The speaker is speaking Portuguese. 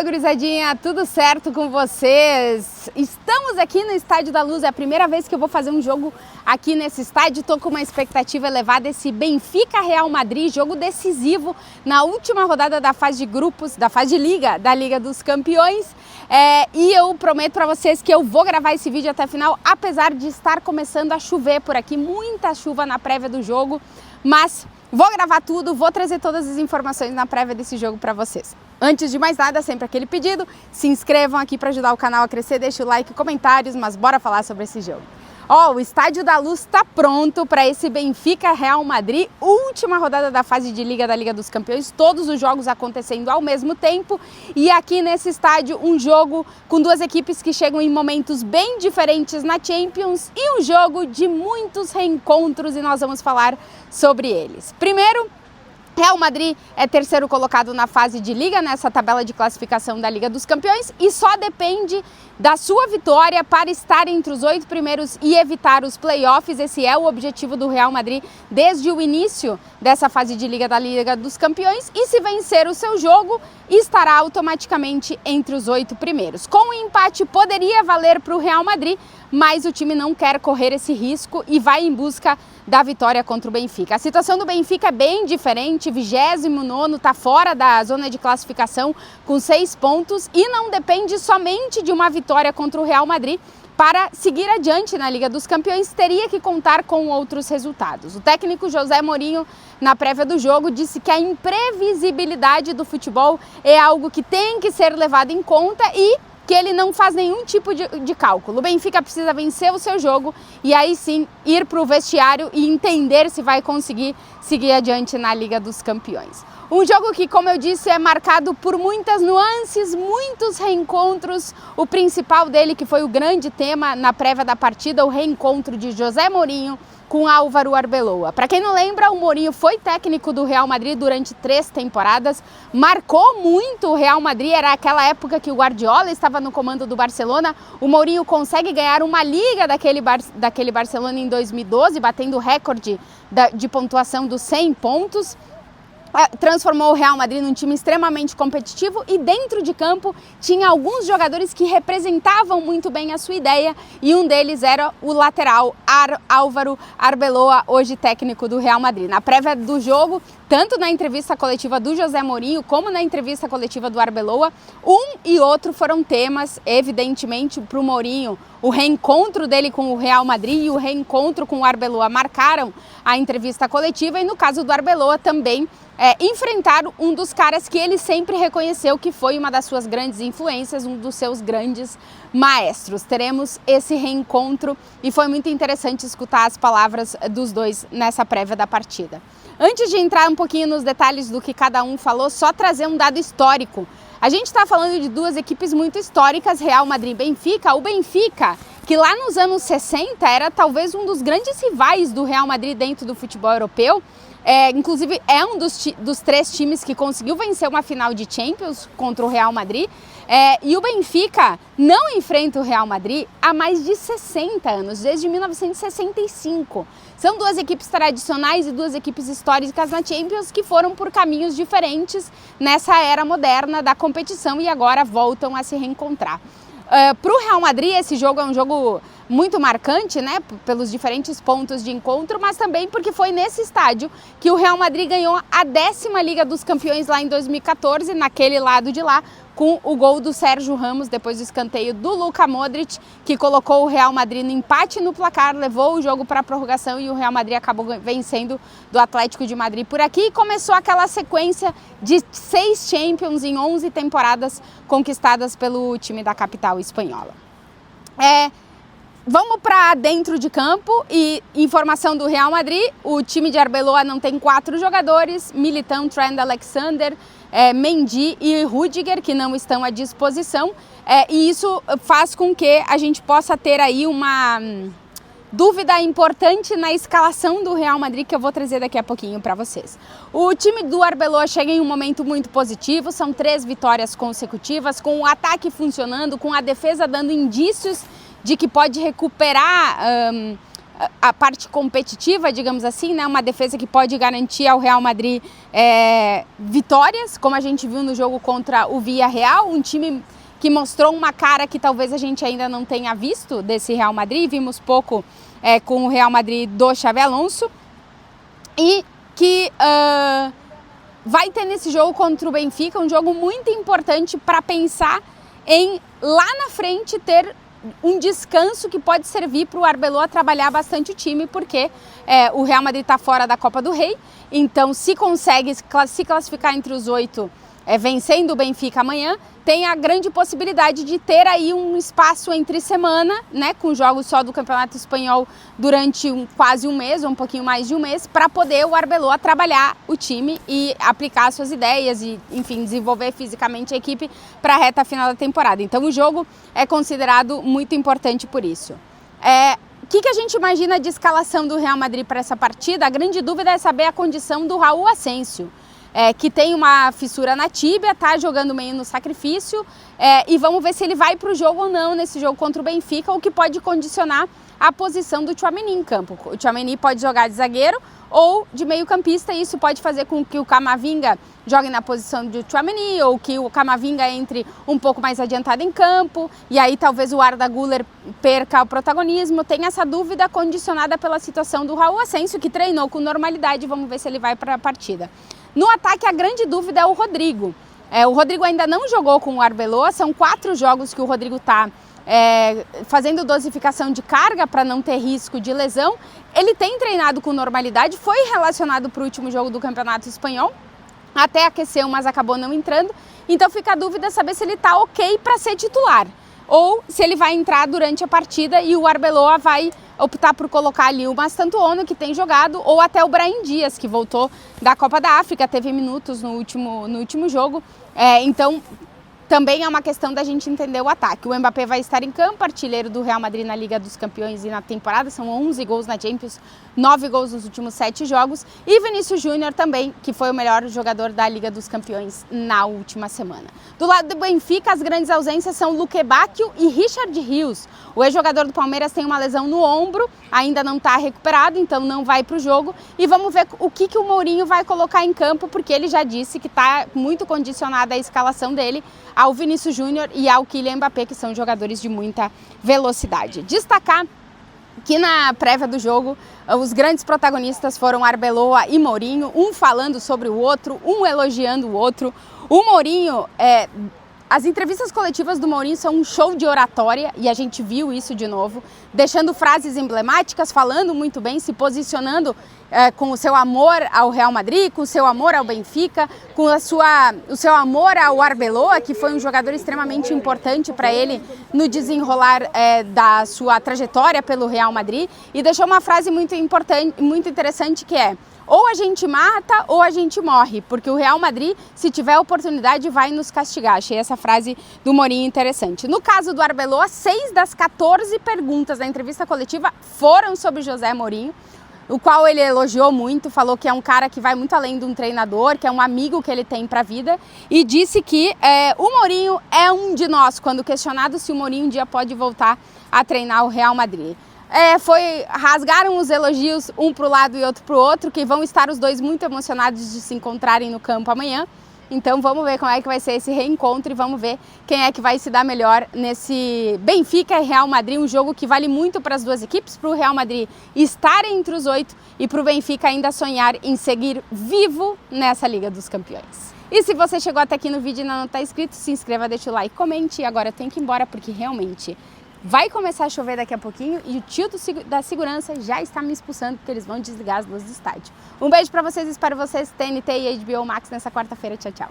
Fala, gurizadinha, tudo certo com vocês? Estamos aqui no Estádio da Luz, é a primeira vez que eu vou fazer um jogo aqui nesse estádio. Estou com uma expectativa elevada, esse Benfica-Real Madrid, jogo decisivo na última rodada da fase de grupos, da fase de Liga, da Liga dos Campeões. E eu prometo para vocês que eu vou gravar esse vídeo até o final, apesar de estar começando a chover por aqui, muita chuva na prévia do jogo, mas vou gravar tudo, vou trazer todas as informações na prévia desse jogo para vocês. Antes de mais nada, sempre aquele pedido, se inscrevam aqui para ajudar o canal a crescer, deixa o like e comentários, mas bora falar sobre esse jogo. O Estádio da Luz está pronto para esse Benfica-Real Madrid, última rodada da fase de Liga da Liga dos Campeões, todos os jogos acontecendo ao mesmo tempo, e aqui nesse estádio um jogo com duas equipes que chegam em momentos bem diferentes na Champions e um jogo de muitos reencontros, e nós vamos falar sobre eles. Primeiro, Real Madrid é terceiro colocado na fase de Liga, nessa tabela de classificação da Liga dos Campeões, e só depende da sua vitória para estar entre os 8 primeiros e evitar os playoffs. Esse é o objetivo do Real Madrid desde o início dessa fase de Liga da Liga dos Campeões, e se vencer o seu jogo, estará automaticamente entre os 8 primeiros. Com o empate poderia valer para o Real Madrid, mas o time não quer correr esse risco e vai em busca da vitória contra o Benfica. A situação do Benfica é bem diferente, 29º, está fora da zona de classificação com 6 pontos e não depende somente de uma vitória contra o Real Madrid. Para seguir adiante na Liga dos Campeões, teria que contar com outros resultados. O técnico José Mourinho, na prévia do jogo, disse que a imprevisibilidade do futebol é algo que tem que ser levado em conta e que ele não faz nenhum tipo de cálculo. O Benfica precisa vencer o seu jogo e aí sim ir para o vestiário e entender se vai conseguir seguir adiante na Liga dos Campeões. Um jogo que, como eu disse, é marcado por muitas nuances, muitos reencontros. O principal dele, que foi o grande tema na prévia da partida, o reencontro de José Mourinho com Álvaro Arbeloa. Para quem não lembra, o Mourinho foi técnico do Real Madrid durante 3 temporadas, marcou muito o Real Madrid, era aquela época que o Guardiola estava no comando do Barcelona. O Mourinho consegue ganhar uma liga daquele Barcelona em 2012, batendo o recorde de pontuação dos 100 pontos. Transformou o Real Madrid num time extremamente competitivo e dentro de campo tinha alguns jogadores que representavam muito bem a sua ideia, e um deles era o lateral Álvaro Arbeloa, hoje técnico do Real Madrid. Na prévia do jogo, tanto na entrevista coletiva do José Mourinho como na entrevista coletiva do Arbeloa, um e outro foram temas, evidentemente, para o Mourinho. O reencontro dele com o Real Madrid e o reencontro com o Arbeloa marcaram a entrevista coletiva, e no caso do Arbeloa também enfrentar um dos caras que ele sempre reconheceu que foi uma das suas grandes influências, um dos seus grandes maestros. Teremos esse reencontro e foi muito interessante escutar as palavras dos dois nessa prévia da partida. Antes de entrar um pouquinho nos detalhes do que cada um falou, só trazer um dado histórico. A gente está falando de duas equipes muito históricas, Real Madrid e Benfica. O Benfica, que lá nos anos 60 era talvez um dos grandes rivais do Real Madrid dentro do futebol europeu, inclusive é um dos 3 times que conseguiu vencer uma final de Champions contra o Real Madrid, e o Benfica não enfrenta o Real Madrid há mais de 60 anos, desde 1965. São duas equipes tradicionais e duas equipes históricas na Champions que foram por caminhos diferentes nessa era moderna da competição e agora voltam a se reencontrar. Para o Real Madrid, esse jogo é um jogo muito marcante, né, pelos diferentes pontos de encontro, mas também porque foi nesse estádio que o Real Madrid ganhou a 10ª Liga dos Campeões lá em 2014, naquele lado de lá, com o gol do Sérgio Ramos, depois do escanteio do Luka Modric, que colocou o Real Madrid no empate no placar, levou o jogo para a prorrogação e o Real Madrid acabou vencendo do Atlético de Madrid por aqui, e começou aquela sequência de 6 Champions em 11 temporadas conquistadas pelo time da capital espanhola. Vamos para dentro de campo e informação do Real Madrid: o time de Arbeloa não tem 4 jogadores, Militão, Trent Alexander, Mendy e Rudiger, que não estão à disposição, e isso faz com que a gente possa ter aí uma dúvida importante na escalação do Real Madrid, que eu vou trazer daqui a pouquinho para vocês. O time do Arbeloa chega em um momento muito positivo, são 3 vitórias consecutivas, com o ataque funcionando, com a defesa dando indícios de que pode recuperar a parte competitiva, digamos assim, né? Uma defesa que pode garantir ao Real Madrid vitórias, como a gente viu no jogo contra o Villarreal, um time que mostrou uma cara que talvez a gente ainda não tenha visto desse Real Madrid, vimos pouco com o Real Madrid do Xabi Alonso, e que vai ter nesse jogo contra o Benfica um jogo muito importante para pensar em lá na frente ter um descanso que pode servir para o Arbeloa trabalhar bastante o time, porque o Real Madrid está fora da Copa do Rei, então se consegue se classificar entre os 8 vencendo o Benfica amanhã, tem a grande possibilidade de ter aí um espaço entre semana, né, com jogos só do Campeonato Espanhol durante quase um mês, ou um pouquinho mais de um mês, para poder o Arbeloa trabalhar o time e aplicar suas ideias e, enfim, desenvolver fisicamente a equipe para a reta final da temporada. Então o jogo é considerado muito importante por isso. O que a gente imagina de escalação do Real Madrid para essa partida? A grande dúvida é saber a condição do Raul Asensio, que tem uma fissura na tíbia, tá jogando meio no sacrifício, e vamos ver se ele vai para o jogo ou não nesse jogo contra o Benfica, o que pode condicionar a posição do Tchouaméni em campo. O Tchouaméni pode jogar de zagueiro ou de meio campista, e isso pode fazer com que o Camavinga jogue na posição do Tchouaméni, ou que o Camavinga entre um pouco mais adiantado em campo, e aí talvez o Arda Güler perca o protagonismo. Tem essa dúvida condicionada pela situação do Raul Asensio, que treinou com normalidade, vamos ver se ele vai para a partida. No ataque, a grande dúvida é o Rodrigo. O Rodrigo ainda não jogou com o Arbeloa, são 4 jogos que o Rodrigo está fazendo dosificação de carga para não ter risco de lesão. Ele tem treinado com normalidade, foi relacionado para o último jogo do Campeonato Espanhol, até aqueceu, mas acabou não entrando. Então fica a dúvida saber se ele está ok para ser titular, ou se ele vai entrar durante a partida e o Arbeloa vai optar por colocar ali o Mastantuono, que tem jogado, ou até o Brahim Dias, que voltou da Copa da África, teve minutos no último jogo. Então também é uma questão da gente entender o ataque. O Mbappé vai estar em campo, artilheiro do Real Madrid na Liga dos Campeões e na temporada, são 11 gols na Champions, 9 gols nos últimos 7 jogos, e Vinícius Júnior também, que foi o melhor jogador da Liga dos Campeões na última semana. Do lado do Benfica, as grandes ausências são Luque Bacchio e Richard Rios. O ex-jogador do Palmeiras tem uma lesão no ombro, ainda não está recuperado, então não vai para o jogo, e vamos ver o que o Mourinho vai colocar em campo, porque ele já disse que está muito condicionada a escalação dele ao Vinícius Júnior e ao Kylian Mbappé, que são jogadores de muita velocidade. Destacar que na prévia do jogo, os grandes protagonistas foram Arbeloa e Mourinho, um falando sobre o outro, um elogiando o outro. O Mourinho, as entrevistas coletivas do Mourinho são um show de oratória, e a gente viu isso de novo, deixando frases emblemáticas, falando muito bem, se posicionando com o seu amor ao Real Madrid, com o seu amor ao Benfica, com o seu amor ao Arbeloa, que foi um jogador extremamente importante para ele no desenrolar da sua trajetória pelo Real Madrid, e deixou uma frase muito importante, muito interessante, que é: ou a gente mata ou a gente morre, porque o Real Madrid, se tiver oportunidade, vai nos castigar. Achei essa frase do Mourinho interessante. No caso do Arbeloa, 6 das 14 perguntas da entrevista coletiva foram sobre José Mourinho, o qual ele elogiou muito, falou que é um cara que vai muito além de um treinador, que é um amigo que ele tem para a vida, e disse que o Mourinho é um de nós, quando questionado se o Mourinho um dia pode voltar a treinar o Real Madrid. Rasgaram os elogios um para o lado e outro para o outro, que vão estar os dois muito emocionados de se encontrarem no campo amanhã. Então vamos ver como é que vai ser esse reencontro e vamos ver quem é que vai se dar melhor nesse Benfica e Real Madrid, um jogo que vale muito para as duas equipes, para o Real Madrid estar entre os 8 e para o Benfica ainda sonhar em seguir vivo nessa Liga dos Campeões. E se você chegou até aqui no vídeo e ainda não está inscrito, se inscreva, deixa o like, comente. E agora eu tenho que ir embora porque realmente vai começar a chover daqui a pouquinho e o tio da segurança já está me expulsando porque eles vão desligar as luzes do estádio. Um beijo para vocês, espero vocês TNT e HBO Max nessa quarta-feira. Tchau, tchau.